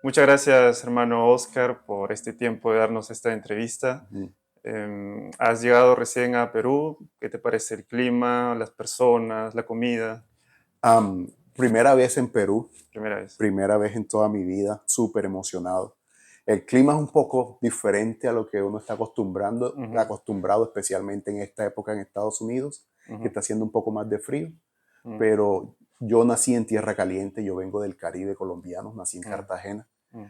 Muchas gracias, hermano Oscar, por este tiempo de darnos esta entrevista. Ujú. Has llegado recién a Perú. ¿Qué te parece el clima, las personas, la comida? Primera vez en Perú, Primera vez. primera vez en toda mi vida, súper emocionado. El clima es un poco diferente a lo que uno está Ujú, acostumbrado, especialmente en esta época en Estados Unidos, que ujú, está haciendo un poco más de frío. mm, Pero yo nací en tierra caliente, yo vengo del Caribe colombiano, nací en mm, Cartagena. mm,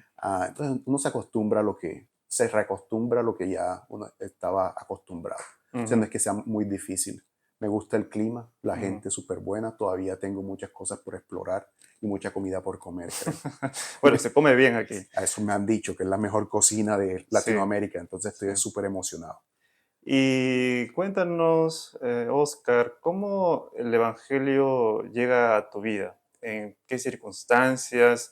Entonces uno se reacostumbra a lo que ya uno estaba acostumbrado. O sea, no ujú, es que sea muy difícil. Me gusta el clima, la ujú. gente es súper buena, todavía tengo muchas cosas por explorar y mucha comida por comer, creo. Bueno, se come bien aquí. A eso me han dicho que es la mejor cocina de Sí, Latinoamérica, entonces sí. estoy súper emocionado. Y cuéntanos, Oscar, ¿cómo el Evangelio llega a tu vida? ¿En qué circunstancias?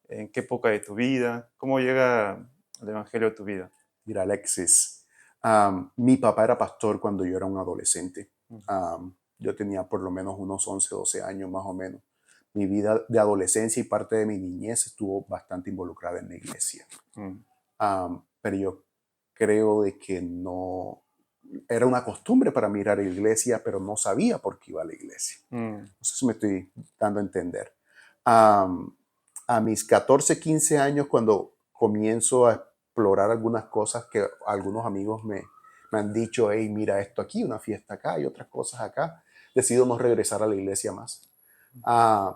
¿En qué época de tu vida? ¿Cómo llega el Evangelio a tu vida? Mira, Alexis, mi papá era pastor cuando yo era un adolescente. Mm, Yo tenía por lo menos unos 11, 12 años más o menos. Mi vida de adolescencia y parte de mi niñez estuvo bastante involucrada en la iglesia. mm, Pero yo creo de que no, era una costumbre para mí ir a la iglesia, pero no sabía por qué iba a la iglesia. mm, No sé si me estoy dando a entender. Am, a mis 14, 15 años, cuando comienzo a explorar algunas cosas que algunos amigos me han dicho, hey, mira esto aquí, una fiesta acá y otras cosas acá, decido no regresar a la iglesia más.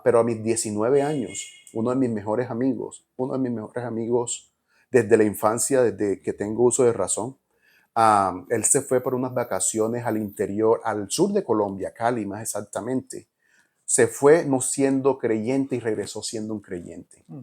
Pero a mis 19 años, uno de mis mejores amigos desde la infancia, desde que tengo uso de razón, él se fue por unas vacaciones al interior, al sur de Colombia, Cali más exactamente. Se fue no siendo creyente y regresó siendo un creyente. mm,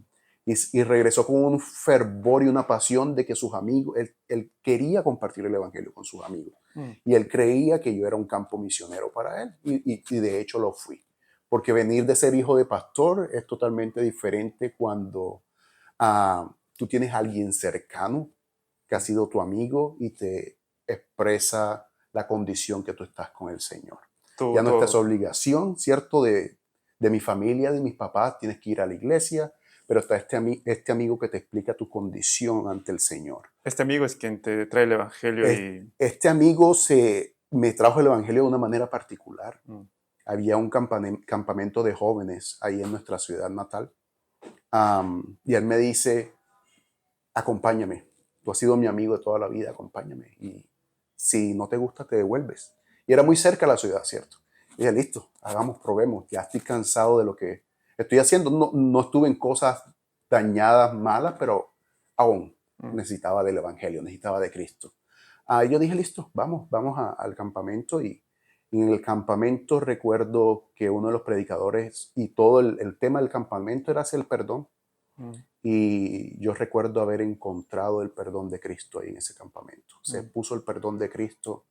Y regresó con un fervor y una pasión de que sus amigos, él quería compartir el Evangelio con sus amigos. mm. Y él creía que yo era un campo misionero para él. Y de hecho lo fui. Porque venir de ser hijo de pastor es totalmente diferente cuando tú tienes a alguien cercano que ha Mm. sido tu amigo y te expresa la condición que tú estás con el Señor. Tu, Ya no está esa tu, obligación, ¿cierto? De mi familia, de mis papás, tienes que ir a la iglesia, pero está este amigo que te explica tu condición ante el Señor. este amigo es quien te trae el Evangelio y... Este amigo me trajo el Evangelio de una manera particular. mm, Había un campamento de jóvenes ahí en nuestra ciudad natal. Y él me dice, acompáñame, tú has sido mi amigo de toda la vida, acompáñame. Y si no te gusta, te devuelves. Y era muy cerca de la ciudad, ¿cierto? Y dije, listo, hagamos, probemos. Ya estoy cansado de lo que estoy haciendo. No estuve en cosas dañadas, malas, pero aún mm, necesitaba del Evangelio, necesitaba de Cristo. Yo dije, listo, vamos al campamento. Y en el campamento recuerdo que uno de los predicadores y todo el tema del campamento era hacer el perdón. mm, Y yo recuerdo haber encontrado el perdón de Cristo ahí en ese campamento. Se mm, puso el perdón de Cristo,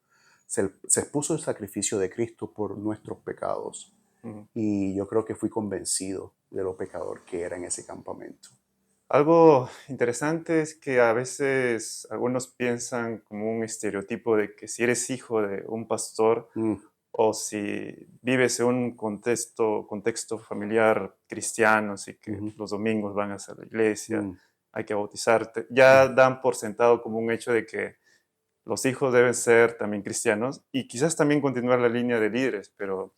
se puso el sacrificio de Cristo por nuestros pecados. mm. Y yo creo que fui convencido de lo pecador que era en ese campamento. Algo interesante es que a veces algunos piensan como un estereotipo de que si eres hijo de un pastor Mm, o si vives en un contexto familiar cristiano, así que ujú, los domingos van a la iglesia, mm, hay que bautizarte, mm. ya dan por sentado como un hecho de que los hijos deben ser también cristianos y quizás también continuar la línea de líderes, pero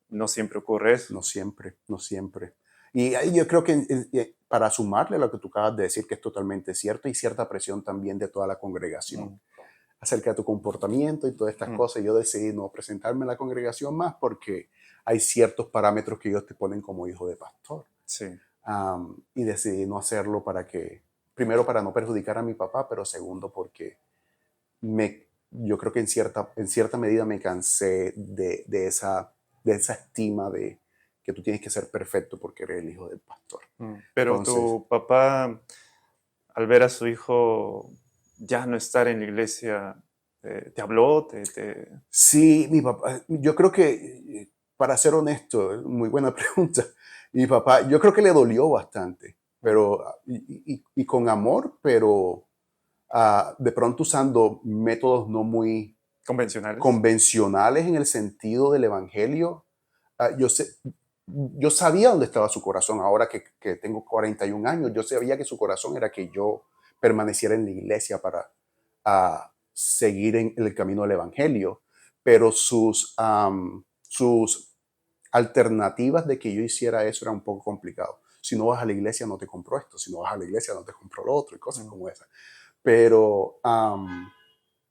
no siempre ocurre eso. No siempre, no siempre. Y ahí yo creo que para sumarle a lo que tú acabas de decir, que es totalmente cierto, y cierta presión también de toda la congregación Mm, acerca de tu comportamiento y todas estas mm, cosas. Yo decidí no presentarme a la congregación más porque hay ciertos parámetros que ellos te ponen como hijo de pastor. sí. Y decidí no hacerlo primero para no perjudicar a mi papá, pero segundo porque yo creo que en cierta medida me cansé de esa estima de que tú tienes que ser perfecto porque eres el hijo del pastor. Pero Entonces, tu papá, al ver a su hijo ya no estar en la iglesia, ¿te habló? sí, mi papá, yo creo que, para ser honesto, muy buena pregunta. Mi papá, yo creo que le dolió bastante, Mm, pero, y con amor, pero de pronto usando métodos no muy convencionales? convencionales en el sentido del evangelio. Yo sé, yo sabía dónde estaba su corazón. Ahora que tengo 41 años, yo sabía que su corazón era que yo permaneciera en la iglesia para seguir en el camino del evangelio, pero sus alternativas de que yo hiciera eso era un poco complicado. Si no vas a la iglesia, no te compro esto. Si no vas a la iglesia, no te compro lo otro y cosas mm, como esas. Pero,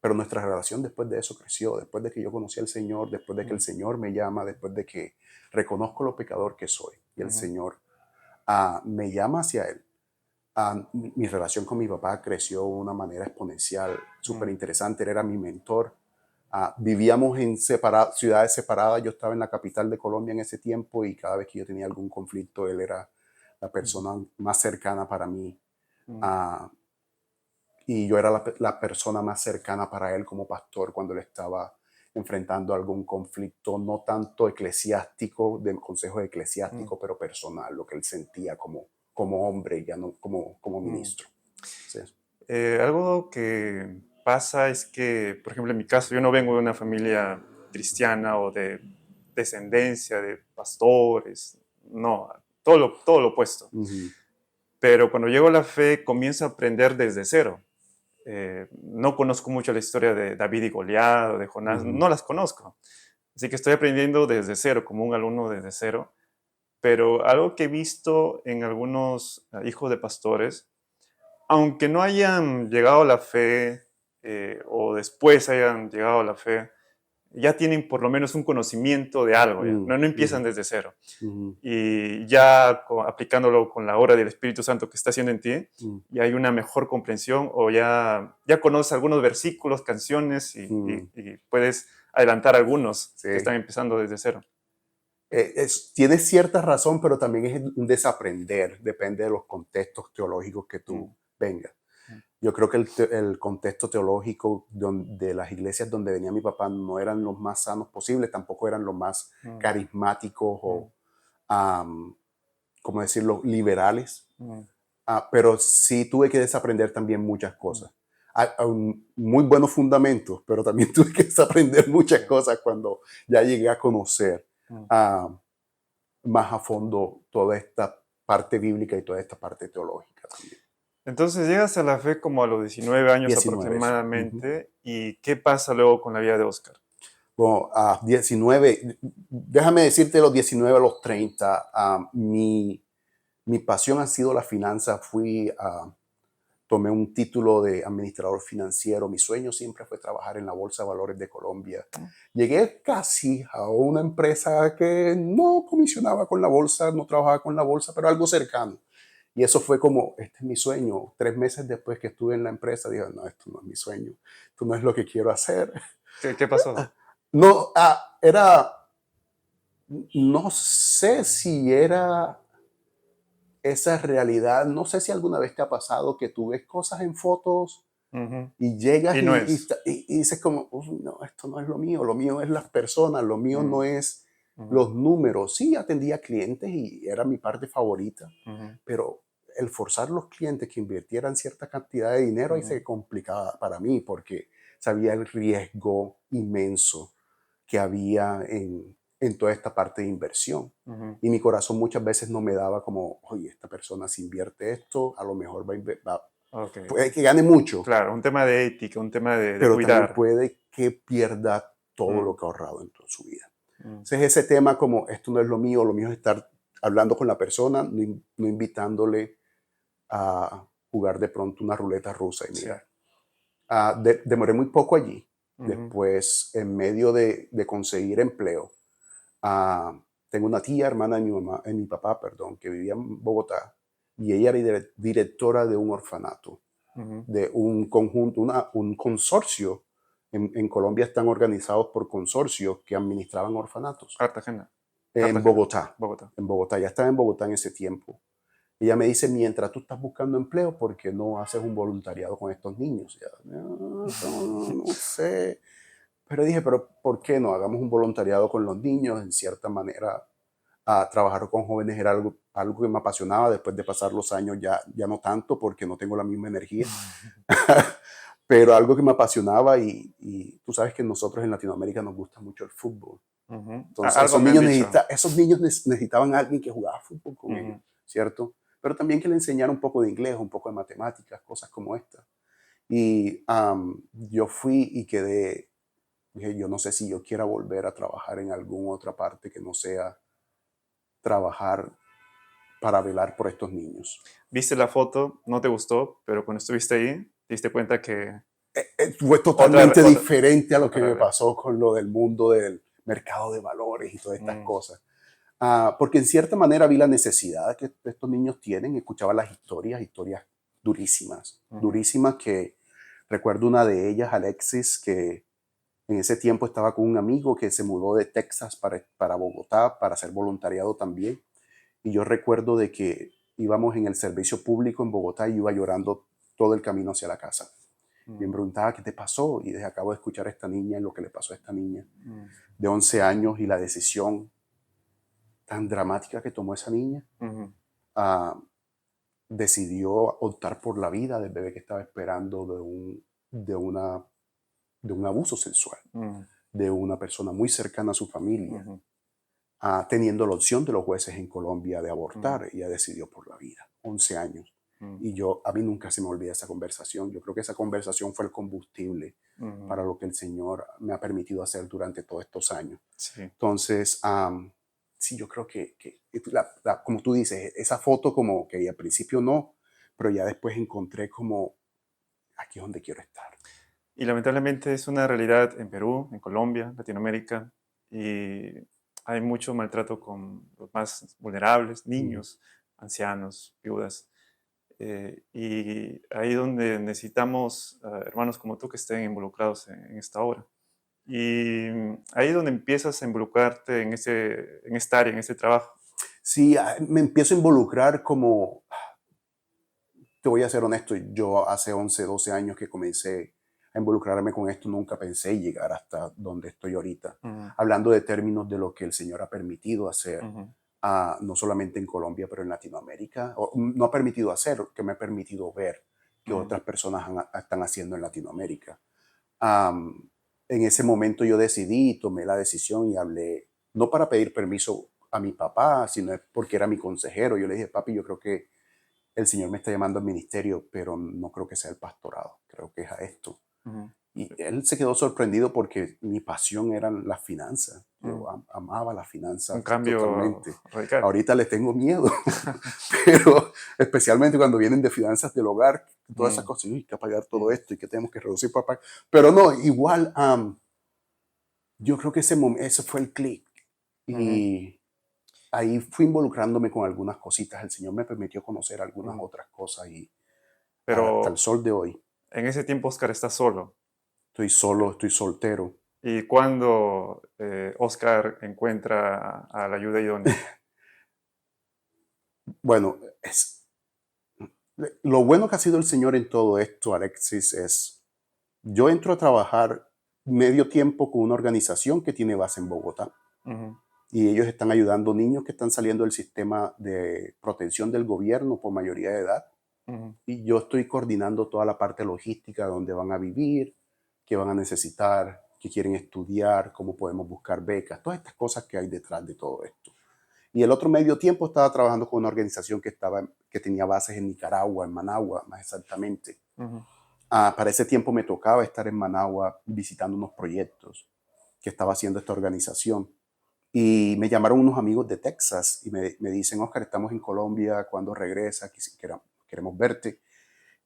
pero nuestra relación después de eso creció, después de que yo conocí al Señor, después de que el mm, Señor me llama, después de que reconozco lo pecador que soy y el ujú, Señor me llama hacia Él. Mi relación con mi papá creció de una manera exponencial, súper mm, interesante. Él era mi mentor. Vivíamos en ciudades separadas. Yo estaba en la capital de Colombia en ese tiempo y cada vez que yo tenía algún conflicto, él era la ujú, persona más cercana para mí. mm, Ah, y yo era la persona más cercana para él como pastor cuando él estaba enfrentando algún conflicto, no tanto eclesiástico, de consejo mm, eclesiástico, pero personal, lo que él sentía como hombre, ya no como mm. ministro. Sí. Algo que pasa es que, por ejemplo, en mi caso, yo no vengo de una familia cristiana o de descendencia de pastores, no, todo lo opuesto. Ujú, Pero cuando llego a la fe, comienzo a aprender desde cero. No conozco mucho la historia de David y Goliat o de Jonás, ujú, no las conozco. Así que estoy aprendiendo desde cero, como un alumno desde cero. Pero algo que he visto en algunos hijos de pastores, aunque no hayan llegado a la fe o después hayan llegado a la fe, ya tienen por lo menos un conocimiento de algo, ya. ujú, No, no ujú, empiezan desde cero. ujú, Y ya aplicándolo con la obra del Espíritu Santo que está haciendo en ti, ujú, y hay una mejor comprensión o ya conoces algunos versículos, canciones ujú. y puedes adelantar algunos Sí. que están empezando desde cero. Tienes cierta razón, pero también es un desaprender, depende de los contextos teológicos que Mm, tú vengas. mm, Yo creo que el contexto teológico de las iglesias donde venía mi papá no eran los más sanos posibles, tampoco eran los más mm, carismáticos mm, o, am, ¿cómo decirlo?, liberales. mm, Pero sí tuve que desaprender también muchas mm, cosas. Muy buenos fundamentos, pero también tuve que desaprender muchas sí, cosas cuando ya llegué a conocer mm. ah, más a fondo toda esta parte bíblica y toda esta parte teológica también. Entonces llegas a la fe como a los 19 años 19, sí. Ujú. aproximadamente. ¿Y qué pasa luego con la vida de Oscar? Bueno, a 19, déjame decirte los 19 a los 30, mi pasión ha sido la finanza. Tomé un título de administrador financiero. Mi sueño siempre fue trabajar en la Bolsa de Valores de Colombia. Mm, Llegué casi a una empresa que no comisionaba con la bolsa, no trabajaba con la bolsa, pero algo cercano. Y eso fue como, este es mi sueño. 3 meses después que estuve en la empresa, dije, no, esto no es mi sueño, esto no es lo que quiero hacer. ¿qué pasó? No, no sé si era esa realidad, no sé si alguna vez te ha pasado que tú ves cosas en fotos Ujú. y llegas Y no es. y dices como, "Uy, no, esto no es lo mío es las personas, lo mío Mm, no es ujú, los números". Sí, atendía clientes y era mi parte favorita, ujú, pero el forzar a los clientes que invirtieran cierta cantidad de dinero ahí ujú, se complicaba para mí porque sabía el riesgo inmenso que había en toda esta parte de inversión. ujú. Y mi corazón muchas veces no me daba como, oye, esta persona si invierte esto, a lo mejor Ok, puede que gane mucho, claro, un tema de ética, un tema de pero también cuidar. puede que pierda todo Mm, lo que ha ahorrado en toda su vida. mm, Entonces ese tema como, esto no es lo mío es estar hablando con la persona, no invitándole a jugar de pronto una ruleta rusa y sí. mirar. Demoré muy poco allí. Ujú, Después, en medio de conseguir empleo, ah, tengo una tía, hermana de mi papá, perdón, que vivía en Bogotá y ella era directora de un orfanato, ujú. de un conjunto, un consorcio. En Colombia están organizados por consorcios que administraban orfanatos. Cartagena. En Cartagena, Bogotá, Bogotá. ya estaba en Bogotá en ese tiempo. Ella me dice, mientras tú estás buscando empleo, ¿por qué no haces un voluntariado con estos niños? Ya, no sé. Pero dije, pero ¿por qué no? Hagamos un voluntariado con los niños. En cierta manera, trabajar con jóvenes era algo que me apasionaba. Después de pasar los años ya no tanto porque no tengo la misma energía. Pero algo que me apasionaba y tú sabes que nosotros en Latinoamérica nos gusta mucho el fútbol. Ujú. Entonces, Algo me han dicho. esos niños necesitaban a alguien que jugaba fútbol con ellos, Ujú, ¿cierto? Pero también que le enseñara un poco de inglés, un poco de matemáticas, cosas como esta. Y yo fui y quedé, dije, yo no sé si yo quiera volver a trabajar en alguna otra parte que no sea trabajar para velar por estos niños. viste la foto, no te gustó, pero cuando estuviste ahí, te diste cuenta que Fue otra, totalmente otra, diferente a lo que otra me realidad. pasó con lo del mundo del mercado de valores y todas estas Mm, cosas. Porque en cierta manera vi la necesidad que estos niños tienen, escuchaba las historias durísimas, ujú, durísimas que recuerdo una de ellas, Alexis, que en ese tiempo estaba con un amigo que se mudó de Texas para Bogotá para hacer voluntariado también. Y yo recuerdo de que íbamos en el servicio público en Bogotá y iba llorando todo el camino hacia la casa. Y me mm, preguntaba, ¿qué te pasó? Y dije, acabo de escuchar a esta niña y lo que le pasó a esta niña mm, de 11 años y la decisión tan dramática que tomó esa niña. ujú, Ah, Decidió optar por la vida del bebé que estaba esperando de, una, de un abuso sexual, mm, de una persona muy cercana a su familia, ujú, teniendo la opción de los jueces en Colombia de mm, abortar. Ella decidió por la vida, 11 años. mm, Y a mí nunca se me olvida esa conversación. Yo creo que esa conversación fue el combustible ujú. para lo que el Señor me ha permitido hacer durante todos estos años. Sí. Entonces, sí, yo creo que como tú dices, esa foto como que al principio no, pero ya después encontré como, aquí es donde quiero estar. Y lamentablemente es una realidad en Perú, en Colombia, Latinoamérica, y hay mucho maltrato con los más vulnerables, Mm. niños, ancianos, viudas. Y ahí donde necesitamos hermanos como tú que estén involucrados en esta obra. Y ahí donde empiezas a involucrarte en esta área, en este trabajo. Sí, me empiezo a involucrar como, te voy a ser honesto, yo hace 11 12 años que comencé a involucrarme con esto, nunca pensé llegar hasta donde estoy ahorita. Ujú, Hablando de términos de lo que el Señor ha permitido hacer, ujú, no solamente en Colombia, pero en Latinoamérica, o no ha permitido hacer, que me ha permitido ver que ujú, otras personas están haciendo en Latinoamérica. Am, en ese momento yo decidí, tomé la decisión y hablé, no para pedir permiso a mi papá, sino porque era mi consejero. Yo le dije, papi, yo creo que el Señor me está llamando al ministerio, pero no creo que sea el pastorado, creo que es a esto. ujú, Y él se quedó sorprendido porque mi pasión eran las finanzas. ujú. Yo amaba las Un finanzas cambio totalmente. radical. Ahorita le tengo miedo, pero especialmente cuando vienen de finanzas del hogar, todas esas Mm, cosas, y hay que pagar todo mm, esto y que tenemos que reducir para pagar. Pero no, igual, yo creo que ese fue el clic. ujú, Y ahí fui involucrándome con algunas cositas. El Señor me permitió conocer algunas mm. otras cosas y hasta el Pero sol de hoy en ese tiempo Oscar está solo. estoy solo, estoy soltero. ¿Y cuando Oscar encuentra a la ayuda idónea? Bueno, lo bueno que ha sido el Señor en todo esto, Alexis, es yo entro a trabajar medio tiempo con una organización que tiene base en Bogotá Ujú, y ellos están ayudando niños que están saliendo del sistema de protección del gobierno por mayoría de edad. ujú, Y yo estoy coordinando toda la parte logística, donde van a vivir, qué van a necesitar, qué quieren estudiar, cómo podemos buscar becas, todas estas cosas que hay detrás de todo esto. Y el otro medio tiempo estaba trabajando con una organización que tenía bases en Nicaragua, en Managua, más exactamente. ujú, Para ese tiempo me tocaba estar en Managua visitando unos proyectos que estaba haciendo esta organización. Y me llamaron unos amigos de Texas y me dicen, Oscar, estamos en Colombia, ¿cuándo regresa? Queremos verte.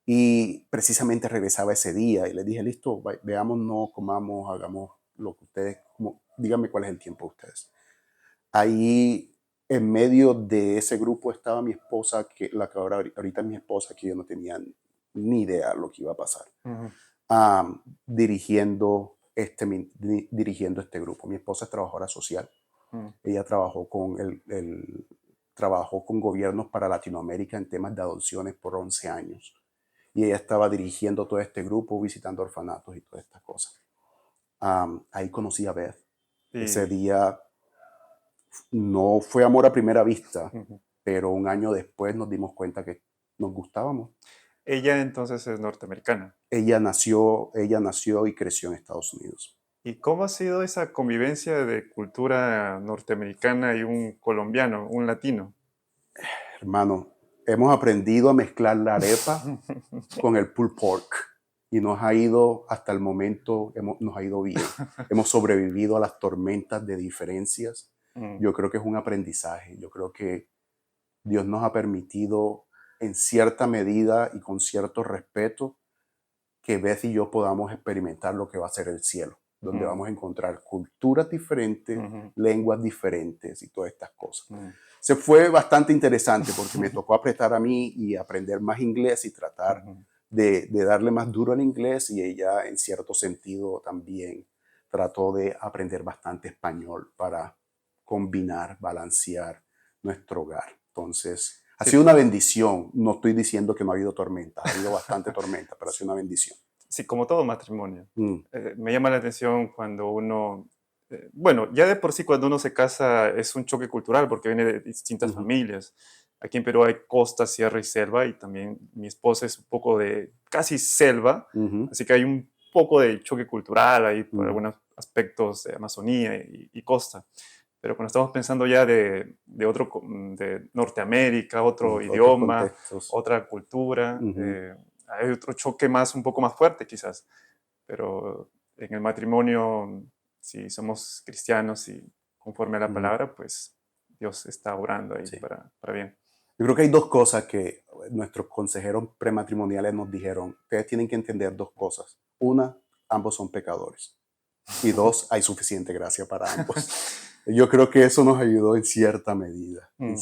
Y precisamente regresaba ese día y les dije, listo, veámonos, comamos, hagamos lo que ustedes, díganme cuál es el tiempo de ustedes. Ahí en medio de ese grupo estaba mi esposa, la que ahorita es mi esposa, que yo no tenía ni idea lo que iba a pasar, ujú, dirigiendo este grupo. Mi esposa es trabajadora social. ujú. Ella trabajó con gobiernos para Latinoamérica en temas de adopciones por 11 años. Y ella estaba dirigiendo todo este grupo, visitando orfanatos y todas estas cosas. Ahí conocí a Beth. Ese Y día no fue amor a primera vista, ujú. pero un año después nos dimos cuenta que nos gustábamos. Ella entonces es norteamericana. Ella nació y creció en Estados Unidos. ¿Y cómo ha sido esa convivencia de cultura norteamericana y un colombiano, un latino? Hermano, hemos aprendido a mezclar la arepa con el pulled pork y nos ha ido hasta el momento, nos ha ido bien. Hemos sobrevivido a las tormentas de diferencias. Mm, Yo creo que es un aprendizaje. Yo creo que Dios nos ha permitido en cierta medida y con cierto respeto que Beth y yo podamos experimentar lo que va a ser el cielo, donde mm, vamos a encontrar culturas diferentes, ujú, lenguas diferentes y todas estas cosas. mm, Se fue bastante interesante porque me tocó apretar a mí y aprender más inglés y tratar ujú. de darle más duro al inglés, y ella en cierto sentido también trató de aprender bastante español para combinar, balancear nuestro hogar. Entonces, ha Sí, sido una bendición. No estoy diciendo que no ha habido tormenta, ha habido bastante tormenta, pero ha sido una bendición. sí, como todo matrimonio. Mm, Me llama la atención cuando uno, bueno, ya de por sí cuando uno se casa es un choque cultural porque viene de distintas ujú, familias. Aquí en Perú hay costa, sierra y selva y también mi esposa es un poco de casi selva, ujú, así que hay un poco de choque cultural ahí por mm. algunos aspectos de Amazonía y costa. Pero cuando estamos pensando ya de otro, de Norteamérica, otro Otros idioma, contextos. otra cultura, Ujú, hay otro choque más, un poco más fuerte quizás. Pero en el matrimonio, si somos cristianos y conforme a la ujú. palabra, pues Dios está obrando ahí Sí. para bien. Yo creo que hay dos cosas que nuestros consejeros prematrimoniales nos dijeron. Ustedes tienen que entender dos cosas. Una, ambos son pecadores. Y dos, hay suficiente gracia para ambos. Yo creo que eso nos ayudó en cierta medida. Mm.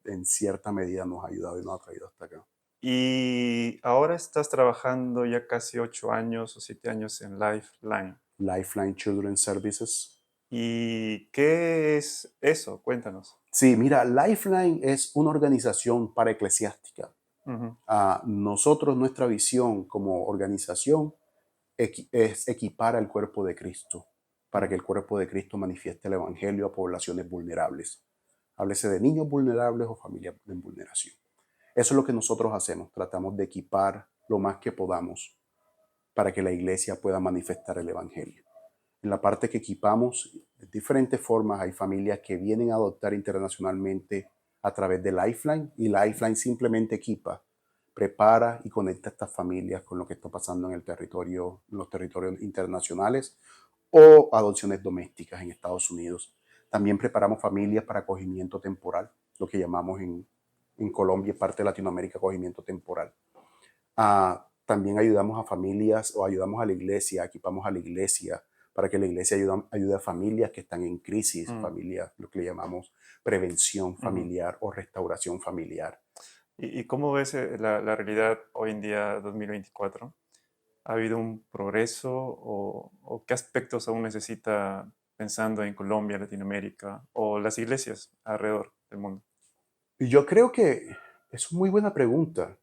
En cierta medida nos ha ayudado y nos ha traído hasta acá. Y ahora estás trabajando ya casi 8 años o 7 años en Lifeline. Lifeline Children's Services. ¿Y qué es eso? Cuéntanos. Sí, mira, Lifeline es una organización para eclesiástica. Ujú, Nosotros, nuestra visión como organización es equipar al cuerpo de Cristo para mm, que el cuerpo de Cristo manifieste el Evangelio a poblaciones vulnerables. Háblese de niños vulnerables o familias en vulneración. Eso es lo que nosotros hacemos. Tratamos de equipar lo más que podamos para que la iglesia pueda manifestar el Evangelio. En la parte que equipamos, de diferentes formas, hay familias que vienen a adoptar internacionalmente a través de Lifeline, y Lifeline simplemente equipa, prepara y conecta a estas familias con lo que está pasando en el territorio, en los territorios internacionales, o adopciones domésticas en Estados Unidos. También preparamos familias para acogimiento temporal, lo que llamamos en Colombia, parte de Latinoamérica, acogimiento temporal. También ayudamos a familias o ayudamos a la iglesia, equipamos a la iglesia para que la iglesia ayude a familias que están en crisis, mm, familias, lo que le llamamos prevención ujú. familiar o restauración familiar. ¿Y cómo ves la realidad hoy en día, 2024? ¿Ha habido un progreso o qué aspectos aún necesita pensando en Colombia, Latinoamérica o las iglesias alrededor del mundo? Y yo creo que es una muy buena pregunta,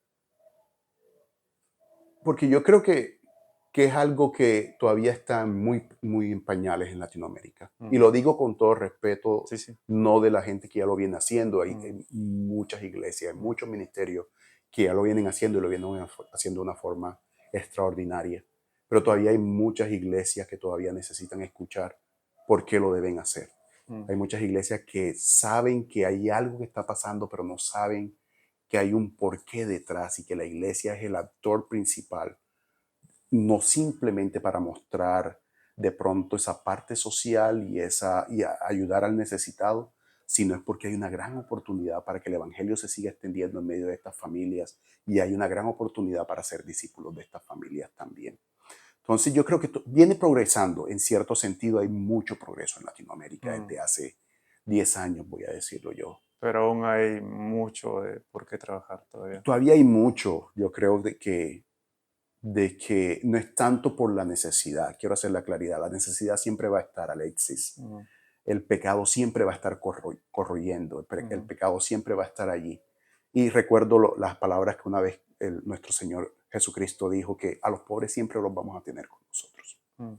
porque yo creo que es algo que todavía está muy, muy en pañales en Latinoamérica. Y Mm, lo digo con todo respeto, sí, sí. no de la gente que ya lo viene haciendo. Mm, Hay muchas iglesias, hay mm, muchos ministerios que ya lo vienen haciendo y lo vienen haciendo de una forma extraordinaria. Pero todavía hay muchas iglesias que todavía necesitan escuchar por qué lo deben hacer. mm, Hay muchas iglesias que saben que hay algo que está pasando, pero no saben que hay un porqué detrás, y que la iglesia es el actor principal, no simplemente para mostrar de pronto esa parte social y ayudar al necesitado, sino es porque hay una gran oportunidad para que el evangelio se siga extendiendo en medio de estas familias, y hay una gran oportunidad para ser discípulos de estas familias también. Entonces yo creo que viene progresando. En cierto sentido hay mucho progreso en Latinoamérica mm. desde hace 10 años, voy a decirlo yo. Pero aún hay mucho de por qué trabajar todavía. Todavía hay mucho, yo creo, de que no es tanto por la necesidad. Quiero hacer la claridad. La necesidad siempre va a estar, Alexis. Mm, El pecado siempre va a estar corroyendo. El ujú, pecado siempre va a estar allí. Y recuerdo las palabras que una vez nuestro Señor Jesucristo dijo, que a los pobres siempre los vamos a tener con nosotros. mm,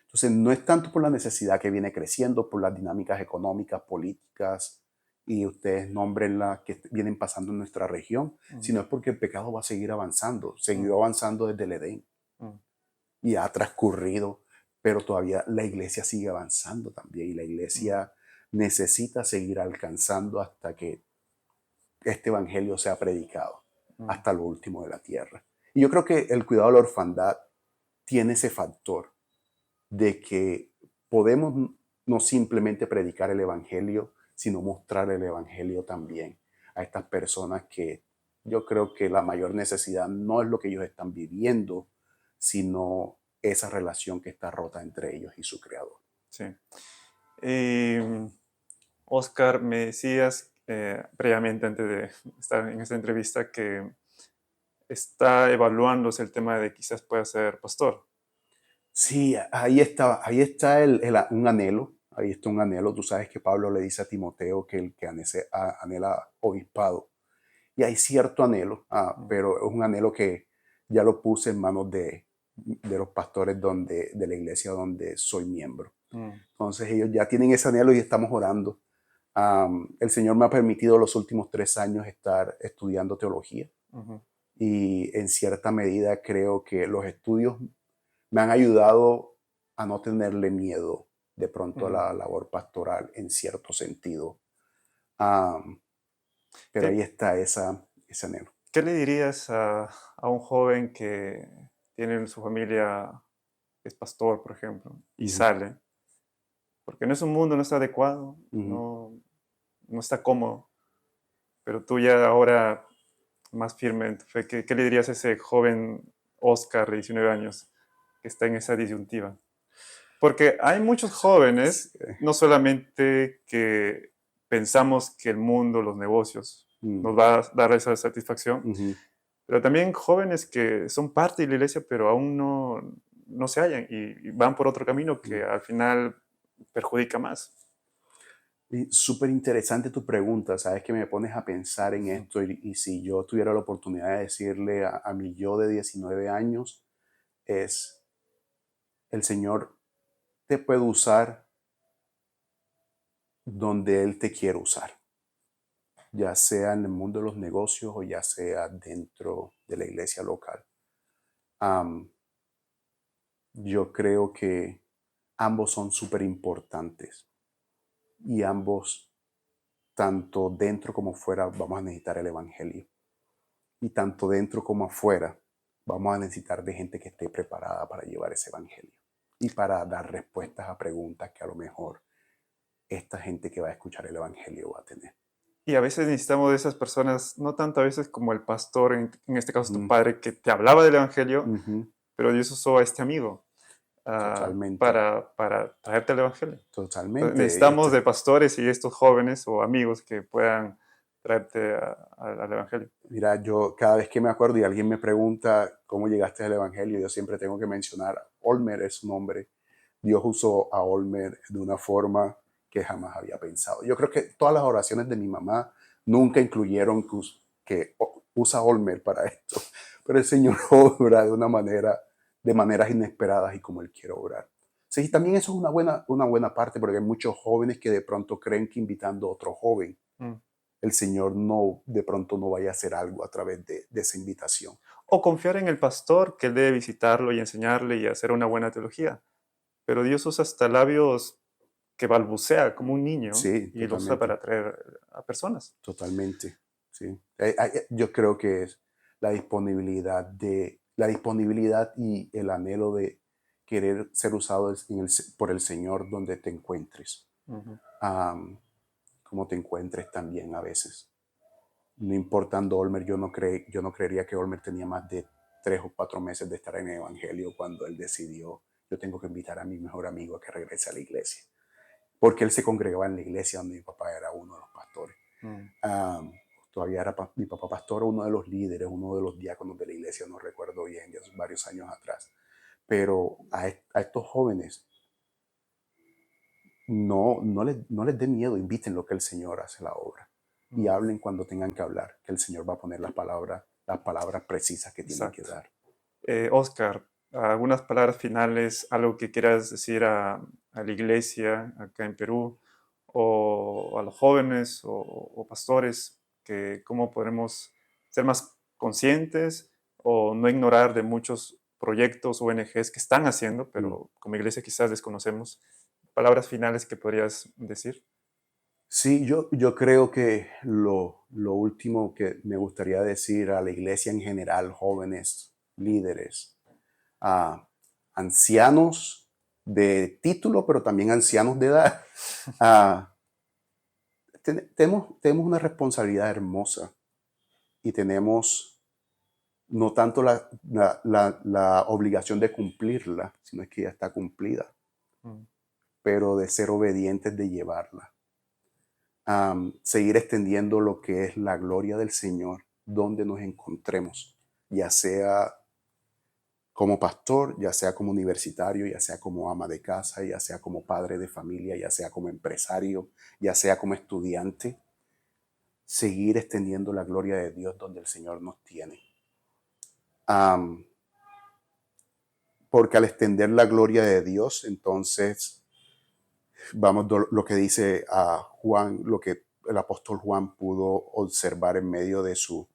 Entonces, no es tanto por la necesidad que viene creciendo, por las dinámicas económicas, políticas, y ustedes nombrenlas, que vienen pasando en nuestra región, mm, sino es porque el pecado va a seguir avanzando, mm, siguió avanzando desde el Edén mm, y ha transcurrido. pero todavía la iglesia sigue avanzando también y la mm, iglesia necesita seguir alcanzando hasta que este evangelio sea predicado mm, hasta lo último de la tierra. Y yo creo que el cuidado de la orfandad tiene ese factor de que podemos no simplemente predicar el evangelio, sino mostrar el evangelio también a estas personas que yo creo que la mayor necesidad no es lo que ellos están viviendo, sino esa relación que está rota entre ellos y su creador. sí. Y, Oscar, me decías previamente, antes de estar en esta entrevista, que está evaluándose el tema de quizás pueda ser pastor. Sí, ahí está un anhelo, ahí está un anhelo. Tú sabes que Pablo le dice a Timoteo que el que anhela obispado. Y hay cierto anhelo, Mm, pero es un anhelo que ya lo puse en manos de los pastores de la iglesia donde soy miembro. mm, Entonces ellos ya tienen ese anhelo y estamos orando. El Señor me ha permitido los últimos 3 años estar estudiando teología ujú, y en cierta medida creo que los estudios me han ayudado a no tenerle miedo de pronto a ujú. la labor pastoral en cierto sentido. Am, pero ahí ¿Qué, está ese anhelo. qué le dirías a un joven que tiene en su familia, que es pastor, por ejemplo, y Ujú, sale? Porque no es un mundo, no está adecuado, ujú. no está cómodo, pero tú ya ahora más firme en tu fe, ¿qué le dirías a ese joven Oscar de 19 años que está en esa disyuntiva? Porque hay muchos Sí. jóvenes, no solamente que pensamos que el mundo, los negocios, Mm, nos va a dar esa satisfacción, ujú. pero también jóvenes que son parte de la iglesia, pero aún no se hallan y van por otro camino que Mm. al final perjudica más. Y súper interesante tu pregunta, sabes que me pones a pensar en Ujú, esto y si yo tuviera la oportunidad de decirle a mi yo de 19 años, es, el Señor te puede usar donde Él te quiere usar, ya sea en el mundo de los negocios o ya sea dentro de la iglesia local. Am, yo creo que ambos son súper importantes y ambos, tanto dentro como fuera, vamos a necesitar el Evangelio. Y tanto dentro como afuera, vamos a necesitar de gente que esté preparada para llevar ese Evangelio y para dar respuestas a preguntas que a lo mejor esta gente que va a escuchar el Evangelio va a tener. y a veces necesitamos de esas personas, no tanto a veces como el pastor, en este caso tu Mm, padre, que te hablaba del Evangelio, ujú, pero Dios usó a este amigo totalmente, para traerte el Evangelio. Entonces, totalmente. necesitamos de pastores y estos jóvenes o amigos que puedan traerte al Evangelio. Mira, yo cada vez que me acuerdo y alguien me pregunta cómo llegaste al Evangelio, yo siempre tengo que mencionar, Olmer es su nombre. Dios usó a Olmer de una forma que jamás había pensado. Yo creo que todas las oraciones de mi mamá nunca incluyeron que usa Olmer para esto, pero el Señor obra de maneras inesperadas y como Él quiere obrar. Sí, también eso es una buena parte, porque hay muchos jóvenes que de pronto creen que invitando a otro joven Mm. el Señor no, de pronto no vaya a hacer algo a través de esa invitación. O confiar en el pastor, que él debe visitarlo y enseñarle y hacer una buena teología. Pero Dios usa hasta labios que balbucea como un niño Sí, y lo usa para totalmente, atraer a personas. totalmente. Sí. Yo creo que es la disponibilidad y el anhelo de querer ser usado por el Señor donde te encuentres, Ujú. am, como te encuentres también a veces. No importando Olmer, yo no creería que Olmer tenía más de 3 o 4 meses de estar en el Evangelio cuando él decidió, yo tengo que invitar a mi mejor amigo a que regrese a la iglesia, porque él se congregaba en la iglesia donde mi papá era uno de los pastores. Mm. Um, todavía era mi papá pastor, uno de los líderes, uno de los diáconos de la iglesia, no recuerdo bien, ya son varios años atrás. Pero a estos jóvenes no les dé miedo, inviten lo que el Señor hace la obra y Mm. hablen cuando tengan que hablar, que el Señor va a poner las palabras precisas que tienen que Exacto. dar. Oscar, algunas palabras finales, algo que quieras decir a la iglesia acá en Perú o a los jóvenes o pastores, que cómo podemos ser más conscientes o no ignorar de muchos proyectos, ONGs que están haciendo, pero como iglesia quizás desconocemos. Palabras finales que podrías decir. Sí, yo creo que lo último que me gustaría decir a la iglesia en general, jóvenes, líderes, a ancianos de título, pero también ancianos de edad, ah, tenemos una responsabilidad hermosa y tenemos no tanto la obligación de cumplirla, sino es que ya está cumplida, Mm, pero de ser obedientes de llevarla. Seguir extendiendo lo que es la gloria del Señor, donde nos encontremos, ya sea como pastor, ya sea como universitario, ya sea como ama de casa, ya sea como padre de familia, ya sea como empresario, ya sea como estudiante, seguir extendiendo la gloria de Dios donde el Señor nos tiene. Porque al extender la gloria de Dios, entonces vamos, lo que dice a Juan, lo que el apóstol Juan pudo observar en medio de su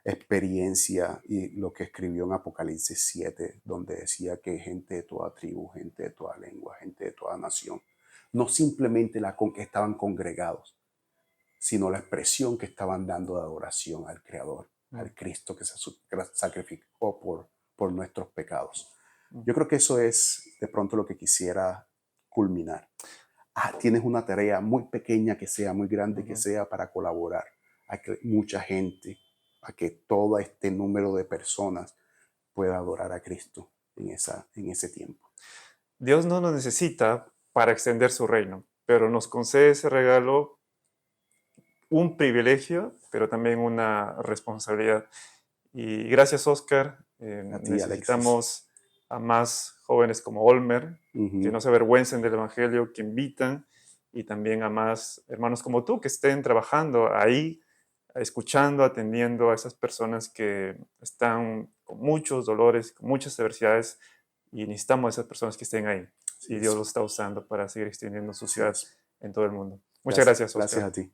experiencia y lo que escribió en Apocalipsis 7, donde decía que gente de toda tribu, gente de toda lengua, gente de toda nación, no simplemente que estaban congregados, sino la expresión que estaban dando de adoración al Creador, mm, al Cristo que se sacrificó por nuestros pecados. mm. Yo creo que eso es de pronto lo que quisiera culminar. Tienes una tarea muy pequeña que sea, muy grande que Ujú. sea, para colaborar a que mucha gente, a que todo este número de personas pueda adorar a Cristo en ese tiempo. Dios no nos necesita para extender su reino, pero nos concede ese regalo, un privilegio, pero también una responsabilidad. Y gracias, Oscar. A ti, Alexis. Necesitamos a más jóvenes como Olmer, que Ujú. no se avergüencen del Evangelio, que invitan, y también a más hermanos como tú, que estén trabajando ahí, escuchando, atendiendo a esas personas que están con muchos dolores, con muchas adversidades, y necesitamos a esas personas que estén ahí. Así Y Dios es. los está usando para seguir extendiendo su Así ciudad es. en todo el mundo. Muchas Gracias. gracias, Gracias Oscar. a ti.